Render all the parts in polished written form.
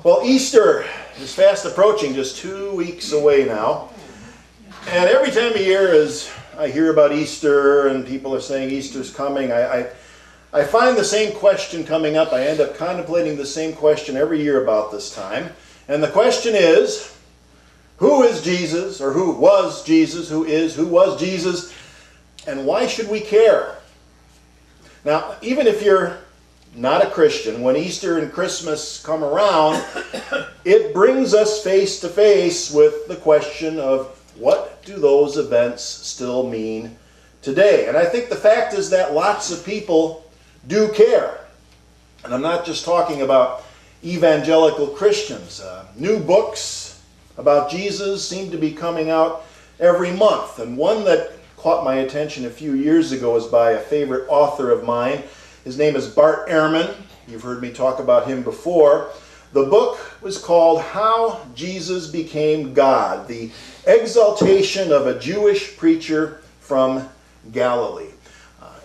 Well, Easter is fast approaching, just 2 weeks away now. And every time of year as I hear about Easter and people are saying Easter's coming, I find the same question coming up. I end up contemplating the same question every year about this time. And the question is, who is Jesus? Or who was Jesus? Who was Jesus? And why should we care? Now, even if you're not a Christian, when Easter and Christmas come around, it brings us face to face with the question of what do those events still mean today? And I think the fact is that lots of people do care. And I'm not just talking about evangelical Christians. New books about Jesus seem to be coming out every month. And one that caught my attention a few years ago is by a favorite author of mine. His name is Bart Ehrman. You've heard me talk about him before. The book was called How Jesus Became God, the exaltation of a Jewish preacher from Galilee.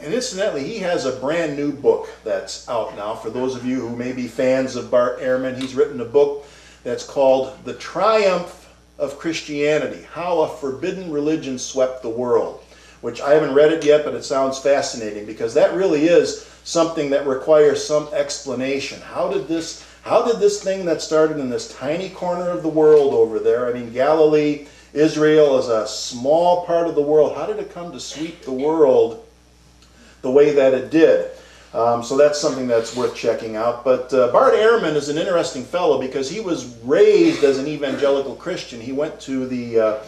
And incidentally, he has a brand new book that's out now. For those of you who may be fans of Bart Ehrman, he's written a book that's called The Triumph of Christianity, How a Forbidden Religion Swept the World, which I haven't read it yet, but it sounds fascinating because that really is something that requires some explanation. How did this thing that started in this tiny corner of the world over there, I mean, Galilee, Israel is a small part of the world, how did it come to sweep the world the way that it did? So that's something that's worth checking out. But Bart Ehrman is an interesting fellow because he was raised as an evangelical Christian. He went to the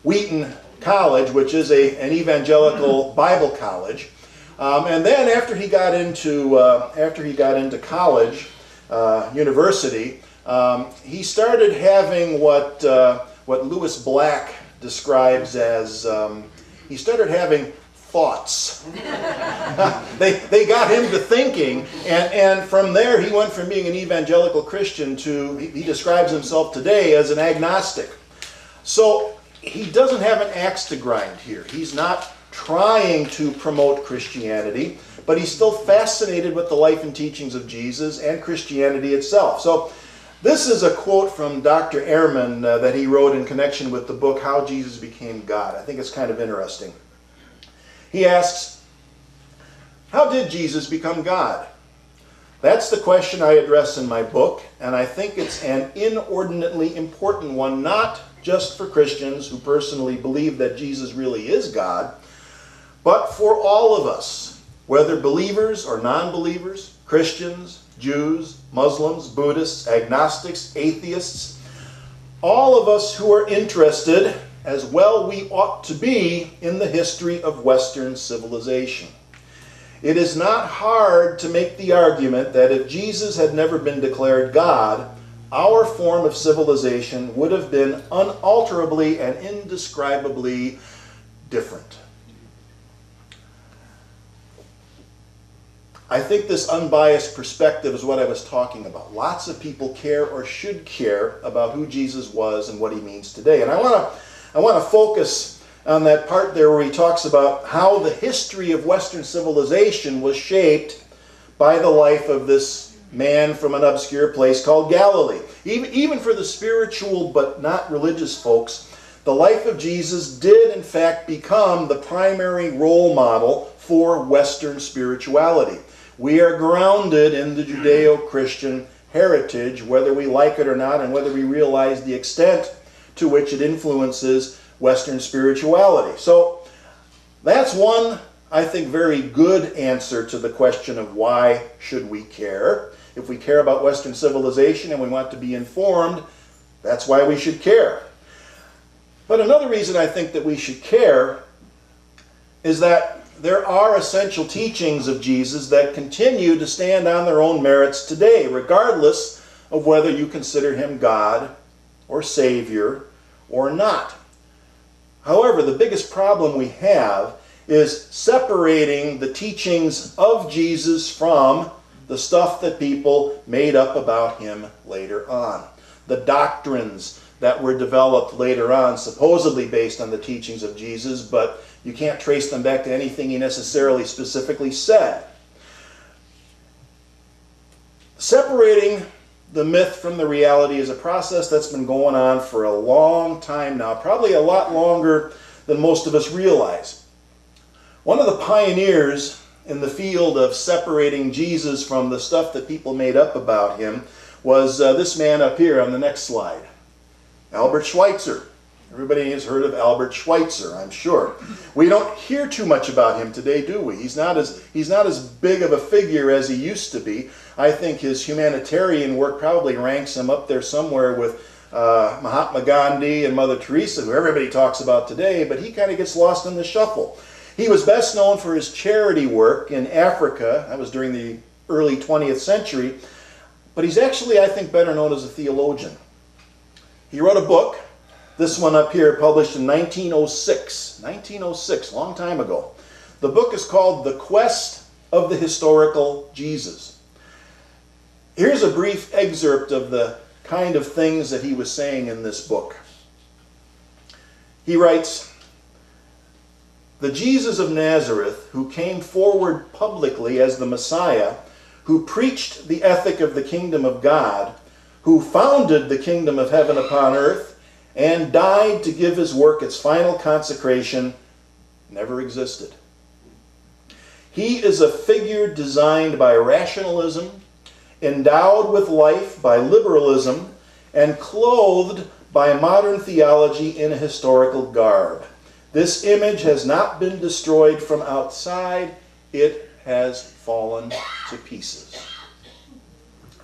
Wheaton College, which is an evangelical Bible college. And then after he got into college, university, he started having what Lewis Black describes as he started having thoughts. They got him to thinking, and from there he went from being an evangelical Christian to, he describes himself today as an agnostic. So he doesn't have an axe to grind here. He's not trying to promote Christianity, but he's still fascinated with the life and teachings of Jesus and Christianity itself. So this is a quote from Dr. Ehrman that he wrote in connection with the book How Jesus Became God. I think it's kind of interesting. He asks, how did Jesus become God? That's the question I address in my book, and I think it's an inordinately important one, not just for Christians who personally believe that Jesus really is God, but for all of us, whether believers or non-believers, Christians, Jews, Muslims, Buddhists, agnostics, atheists, all of us who are interested, as well we ought to be, in the history of Western civilization. It is not hard to make the argument that if Jesus had never been declared God, our form of civilization would have been unalterably and indescribably different. I think this unbiased perspective is what I was talking about. Lots of people care or should care about who Jesus was and what he means today. And I want to focus on that part there where he talks about how the history of Western civilization was shaped by the life of this man from an obscure place called Galilee. Even for the spiritual but not religious folks, the life of Jesus did in fact become the primary role model for Western spirituality. We are grounded in the Judeo-Christian heritage, whether we like it or not, and whether we realize the extent to which it influences Western spirituality. So that's one, I think, very good answer to the question of why should we care. If we care about Western civilization and we want to be informed, that's why we should care. But another reason I think that we should care is that there are essential teachings of Jesus that continue to stand on their own merits today, regardless of whether you consider him God or Savior or not. However, the biggest problem we have is separating the teachings of Jesus from the stuff that people made up about him later on. The doctrines that were developed later on, supposedly based on the teachings of Jesus, but you can't trace them back to anything he necessarily specifically said. Separating the myth from the reality is a process that's been going on for a long time now, probably a lot longer than most of us realize. One of the pioneers in the field of separating Jesus from the stuff that people made up about him was this man up here on the next slide, Albert Schweitzer. Everybody has heard of Albert Schweitzer, I'm sure. We don't hear too much about him today, do we? He's not as big of a figure as he used to be. I think his humanitarian work probably ranks him up there somewhere with Mahatma Gandhi and Mother Teresa, who everybody talks about today, but he kind of gets lost in the shuffle. He was best known for his charity work in Africa. That was during the early 20th century. But he's actually, I think, better known as a theologian. He wrote a book. This one up here, published in 1906. 1906, long time ago. The book is called The Quest of the Historical Jesus. Here's a brief excerpt of the kind of things that he was saying in this book. He writes, "The Jesus of Nazareth, who came forward publicly as the Messiah, who preached the ethic of the kingdom of God, who founded the kingdom of heaven upon earth, and died to give his work its final consecration, never existed. He is a figure designed by rationalism, endowed with life by liberalism, and clothed by modern theology in a historical garb. This image has not been destroyed from outside, it has fallen to pieces."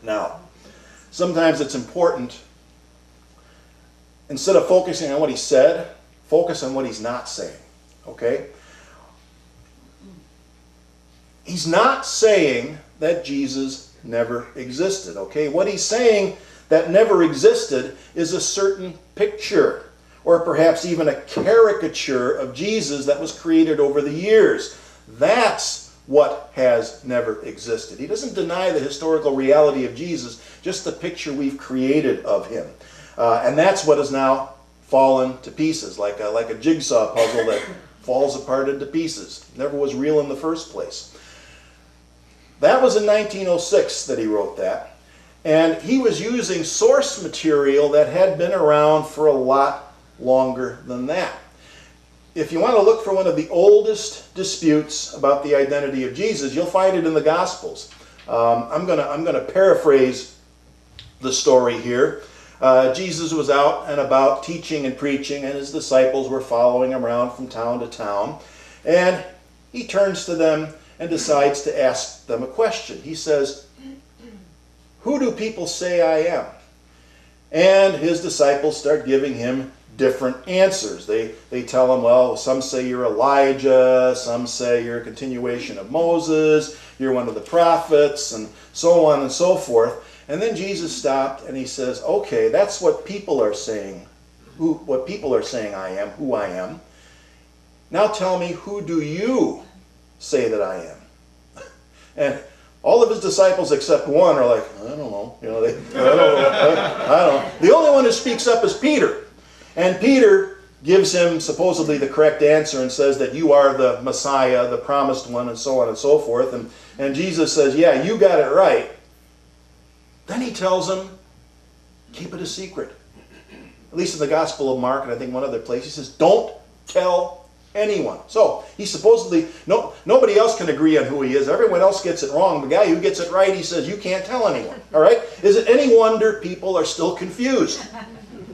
Now, sometimes it's important, instead of focusing on what he said, focus on what he's not saying. Okay? He's not saying that Jesus never existed. Okay? What he's saying that never existed is a certain picture, or perhaps even a caricature of Jesus that was created over the years. That's what has never existed. He doesn't deny the historical reality of Jesus, just the picture we've created of him. And that's what has now fallen to pieces, like a jigsaw puzzle that falls apart into pieces. Never was real in the first place. That was in 1906 that he wrote that. And he was using source material that had been around for a lot longer than that. If you want to look for one of the oldest disputes about the identity of Jesus, you'll find it in the Gospels. I'm going to paraphrase the story here. Jesus was out and about teaching and preaching, and his disciples were following him around from town to town. And he turns to them and decides to ask them a question. He says, "Who do people say I am?" And his disciples start giving him different answers. They tell him, well, some say you're Elijah, some say you're a continuation of Moses, you're one of the prophets, and so on and so forth. And then Jesus stopped and he says, okay, that's what people are saying. What people are saying I am, who I am. Now tell me, who do you say that I am? And all of his disciples except one are like, I don't know. I don't know. The only one who speaks up is Peter. And Peter gives him supposedly the correct answer and says that you are the Messiah, the promised one, and so on and so forth. And Jesus says, yeah, you got it right. Then he tells him, keep it a secret. At least in the Gospel of Mark, and I think one other place, he says, don't tell anyone. So he supposedly, nobody else can agree on who he is. Everyone else gets it wrong. The guy who gets it right, he says, you can't tell anyone. All right? Is it any wonder people are still confused?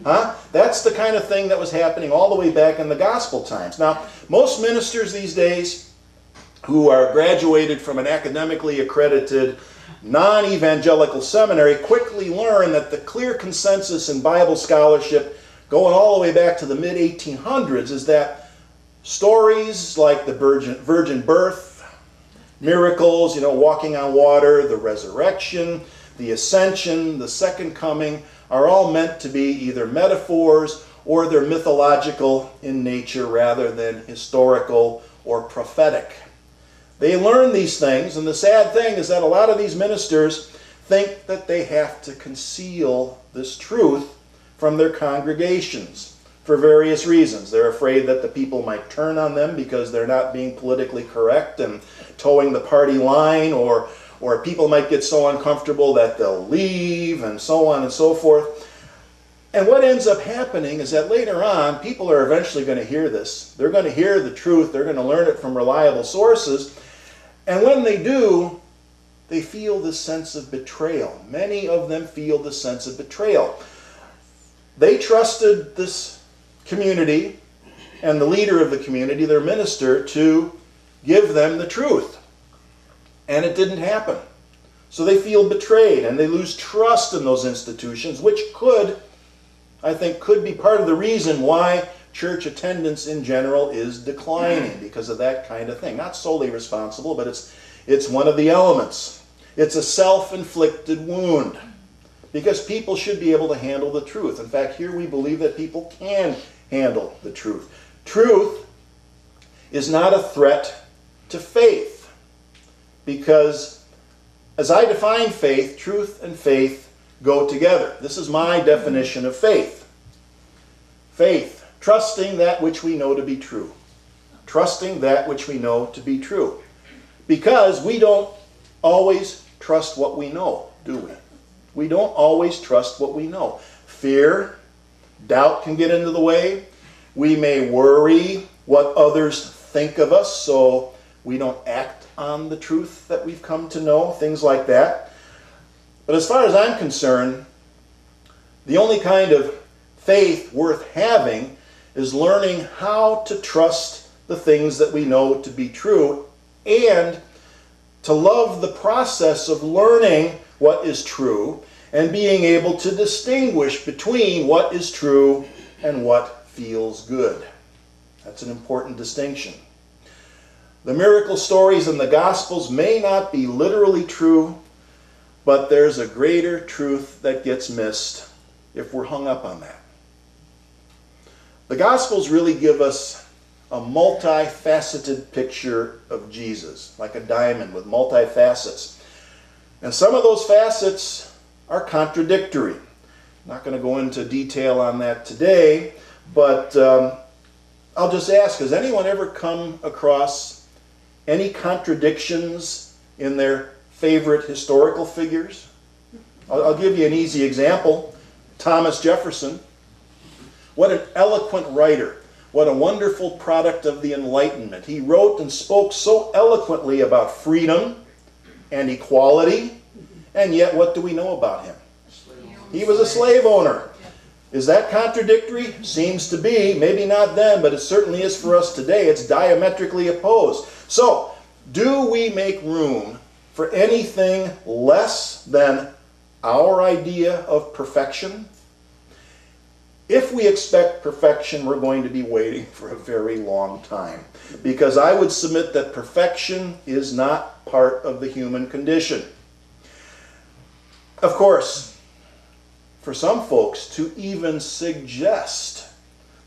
Huh? That's the kind of thing that was happening all the way back in the Gospel times. Now, most ministers these days who are graduated from an academically accredited non-evangelical seminary quickly learn that the clear consensus in Bible scholarship going all the way back to the mid-1800s is that stories like the virgin birth, miracles, walking on water, the resurrection, the ascension, the second coming, are all meant to be either metaphors or they're mythological in nature rather than historical or prophetic. They learn these things, and the sad thing is that a lot of these ministers think that they have to conceal this truth from their congregations for various reasons. They're afraid that the people might turn on them because they're not being politically correct and towing the party line, or or people might get so uncomfortable that they'll leave, and so on and so forth. And what ends up happening is that later on, people are eventually going to hear this. They're going to hear the truth. They're going to learn it from reliable sources. And when they do, they feel this sense of betrayal. Many of them feel this sense of betrayal. They trusted this community and the leader of the community, their minister, to give them the truth. And it didn't happen. So they feel betrayed and they lose trust in those institutions, which I think could be part of the reason why church attendance in general is declining, because of that kind of thing. Not solely responsible, but it's one of the elements. It's a self-inflicted wound, because people should be able to handle the truth. In fact, here we believe that people can handle the truth. Truth is not a threat to faith, because as I define faith, truth and faith go together. This is my definition of faith. Faith, trusting that which we know to be true. Trusting that which we know to be true. Because we don't always trust what we know, do we? We don't always trust what we know. Fear, doubt can get into the way. We may worry what others think of us, so we don't act on the truth that we've come to know, things like that. But as far as I'm concerned, the only kind of faith worth having is learning how to trust the things that we know to be true, and to love the process of learning what is true and being able to distinguish between what is true and what feels good. That's an important distinction. The miracle stories in the Gospels may not be literally true, but there's a greater truth that gets missed if we're hung up on that. The Gospels really give us a multifaceted picture of Jesus, like a diamond with multi-facets. And some of those facets are contradictory. I'm not going to go into detail on that today, but I'll just ask, has anyone ever come across any contradictions in their favorite historical figures? I'll give you an easy example. Thomas Jefferson. What an eloquent writer. What a wonderful product of the Enlightenment. He wrote and spoke so eloquently about freedom and equality, and yet what do we know about him? He was a slave owner. Is that contradictory? Seems to be. Maybe not then, but it certainly is for us today. It's diametrically opposed. So, do we make room for anything less than our idea of perfection? If we expect perfection, we're going to be waiting for a very long time. Because I would submit that perfection is not part of the human condition. Of course, for some folks to even suggest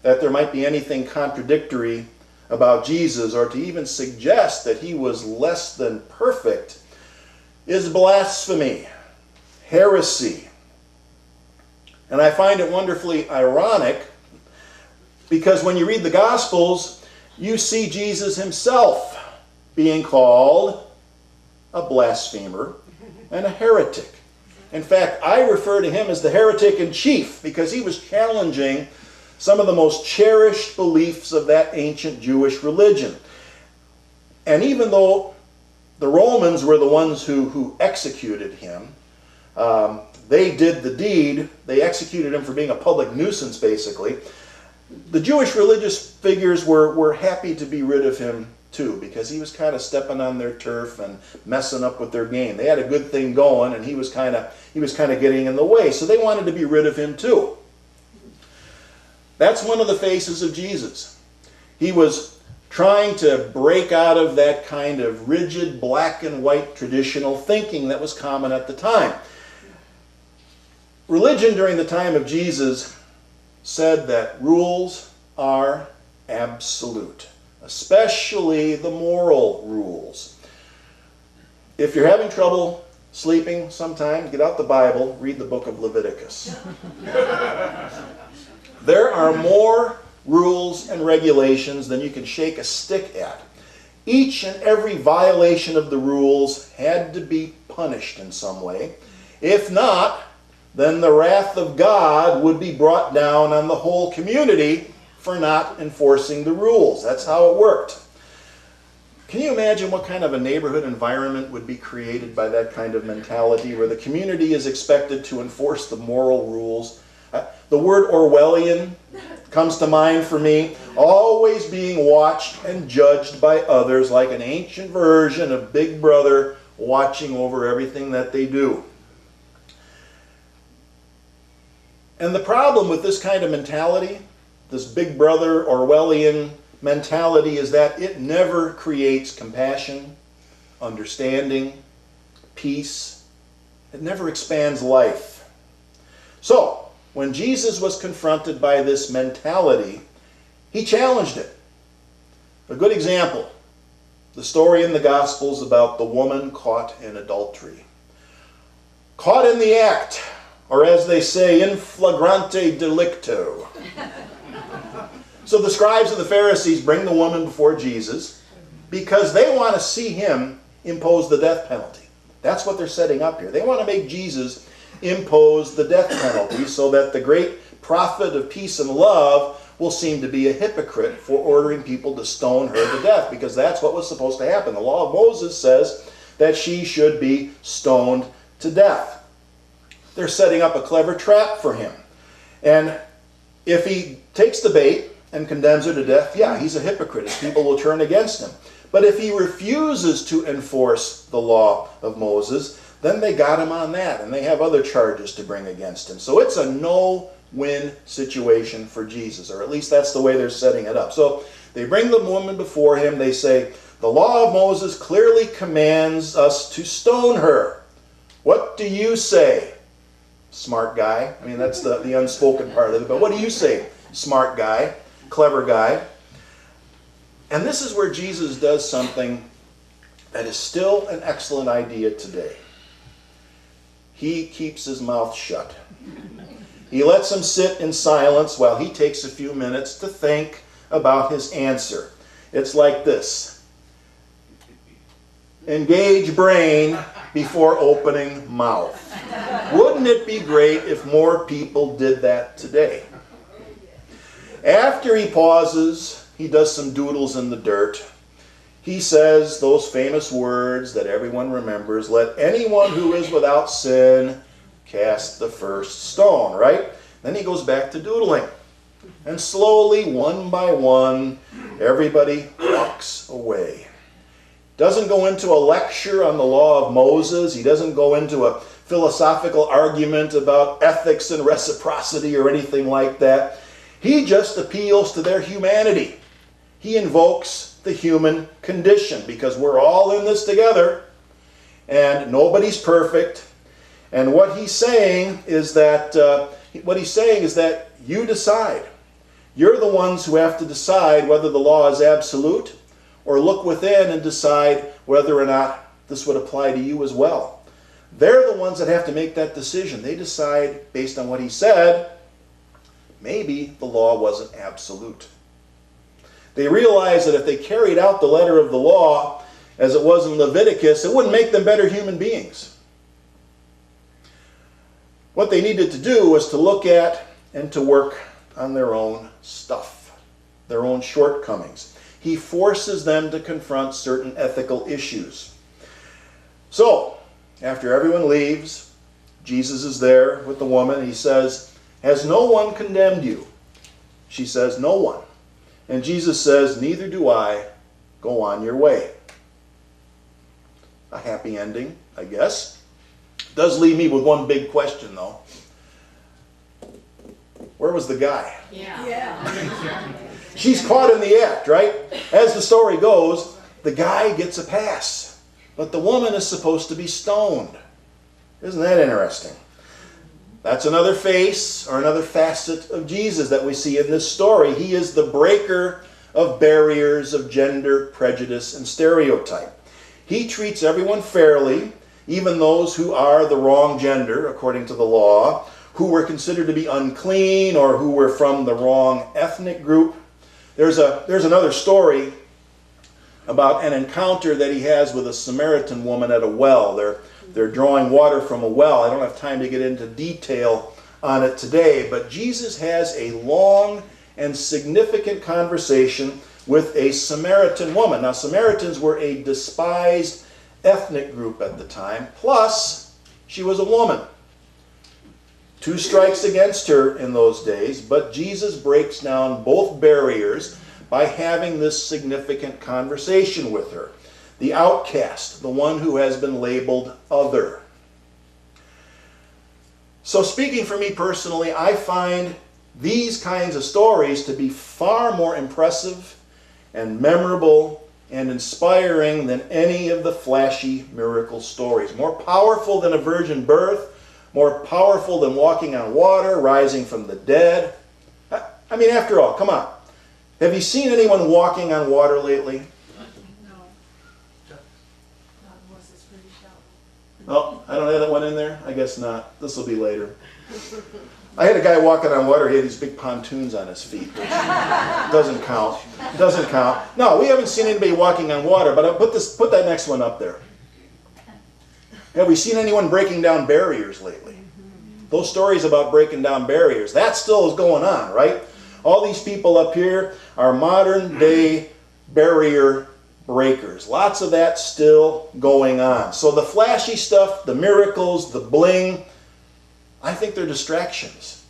that there might be anything contradictory about Jesus, or to even suggest that he was less than perfect, is blasphemy, heresy. And I find it wonderfully ironic, because when you read the Gospels, you see Jesus himself being called a blasphemer and a heretic. In fact, I refer to him as the heretic in chief, because he was challenging some of the most cherished beliefs of that ancient Jewish religion. And even though the Romans were the ones who executed him, they did the deed, they executed him for being a public nuisance, basically. The Jewish religious figures were happy to be rid of him too, because he was kind of stepping on their turf and messing up with their game. They had a good thing going, and he was kind of getting in the way, so they wanted to be rid of him too. That's one of the faces of Jesus. He was trying to break out of that kind of rigid black and white traditional thinking that was common at the time. Religion during the time of Jesus said that rules are absolute, especially the moral rules. If you're having trouble sleeping sometime, get out the Bible, read the book of Leviticus. There are more rules and regulations than you can shake a stick at. Each and every violation of the rules had to be punished in some way. If not, then the wrath of God would be brought down on the whole community for not enforcing the rules. That's how it worked. Can you imagine what kind of a neighborhood environment would be created by that kind of mentality, where the community is expected to enforce the moral rules? The word Orwellian comes to mind for me. Always being watched and judged by others, like an ancient version of Big Brother watching over everything that they do. And the problem with this kind of mentality, this Big Brother Orwellian mentality, is that it never creates compassion, understanding, peace. It never expands life. So, when Jesus was confronted by this mentality, he challenged it. A good example, the story in the Gospels about the woman caught in adultery. Caught in the act, or as they say, in flagrante delicto. So the scribes and the Pharisees bring the woman before Jesus because they want to see him impose the death penalty. That's what they're setting up here. They want to make Jesus impose the death penalty so that the great prophet of peace and love will seem to be a hypocrite for ordering people to stone her to death, because that's what was supposed to happen. The law of Moses says that she should be stoned to death. They're setting up a clever trap for him. And if he takes the bait and condemns her to death, yeah, he's a hypocrite. His people will turn against him. But if he refuses to enforce the law of Moses, then they got him on that, and they have other charges to bring against him. So it's a no-win situation for Jesus, or at least that's the way they're setting it up. So they bring the woman before him. They say, the law of Moses clearly commands us to stone her. What do you say, smart guy? I mean, that's the unspoken part of it. But what do you say, smart guy, clever guy? And this is where Jesus does something that is still an excellent idea today. He keeps his mouth shut. He lets him sit in silence while he takes a few minutes to think about his answer. It's like this. Engage brain before opening mouth. Wouldn't it be great if more people did that today? After he pauses, he does some doodles in the dirt. He says those famous words that everyone remembers, let anyone who is without sin cast the first stone, right? Then he goes back to doodling. And slowly, one by one, everybody walks away. Doesn't go into a lecture on the law of Moses. He doesn't go into a philosophical argument about ethics and reciprocity or anything like that. He just appeals to their humanity. He invokes the human condition, because we're all in this together and nobody's perfect. And what he's saying is that you decide. You're the ones who have to decide whether the law is absolute, or look within and decide whether or not this would apply to you as well. They're the ones that have to make that decision. They decide based on what he said. Maybe the law wasn't absolute. They realized that if they carried out the letter of the law as it was in Leviticus, it wouldn't make them better human beings. What they needed to do was to look at and to work on their own stuff, their own shortcomings. He forces them to confront certain ethical issues. So, after everyone leaves, Jesus is there with the woman. He says, has no one condemned you? She says, no one. And Jesus says, neither do I. Go on your way. A happy ending, I guess. Does leave me with one big question, though. Where was the guy? Yeah. She's caught in the act, right? As the story goes, the guy gets a pass, but the woman is supposed to be stoned. Isn't that interesting? That's another face or another facet of Jesus that we see in this story. He is the breaker of barriers of gender, prejudice, and stereotype. He treats everyone fairly, even those who are the wrong gender, according to the law, who were considered to be unclean or who were from the wrong ethnic group. There's another story about an encounter that he has with a Samaritan woman at a well. They're drawing water from a well. I don't have time to get into detail on it today, but Jesus has a long and significant conversation with a Samaritan woman. Now, Samaritans were a despised ethnic group at the time, plus she was a woman. 2 strikes against her in those days, but Jesus breaks down both barriers by having this significant conversation with her. The outcast, the one who has been labeled other. So speaking for me personally, I find these kinds of stories to be far more impressive and memorable and inspiring than any of the flashy miracle stories. More powerful than a virgin birth, more powerful than walking on water, rising from the dead. I mean, after all, come on. Have you seen anyone walking on water lately? Oh, I don't have that one in there? I guess not. This will be later. I had a guy walking on water. He had these big pontoons on his feet, which doesn't count. Doesn't count. No, we haven't seen anybody walking on water, but I'll put that next one up there. Have we seen anyone breaking down barriers lately? Those stories about breaking down barriers, that still is going on, right? All these people up here are modern day barrier breakers. Lots of that still going on. So the flashy stuff, the miracles, the bling, I think they're distractions.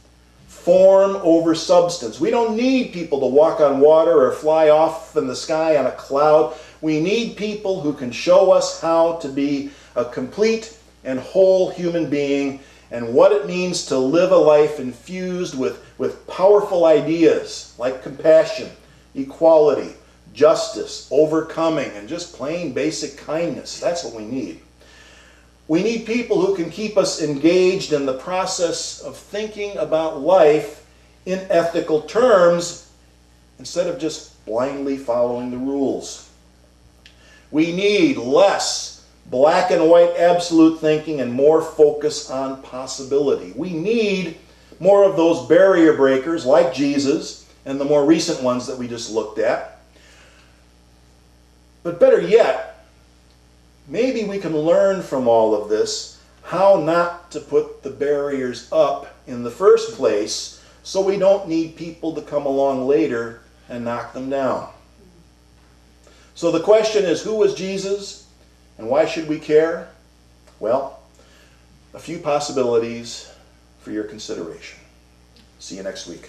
Form over substance. We don't need people to walk on water or fly off in the sky on a cloud. We need people who can show us how to be a complete and whole human being and what it means to live a life infused with powerful ideas like compassion, equality, justice, overcoming, and just plain basic kindness. That's what we need. We need people who can keep us engaged in the process of thinking about life in ethical terms instead of just blindly following the rules. We need less black and white absolute thinking and more focus on possibility. We need more of those barrier breakers like Jesus and the more recent ones that we just looked at. But better yet, maybe we can learn from all of this how not to put the barriers up in the first place so we don't need people to come along later and knock them down. So the question is, who was Jesus and why should we care? Well, a few possibilities for your consideration. See you next week.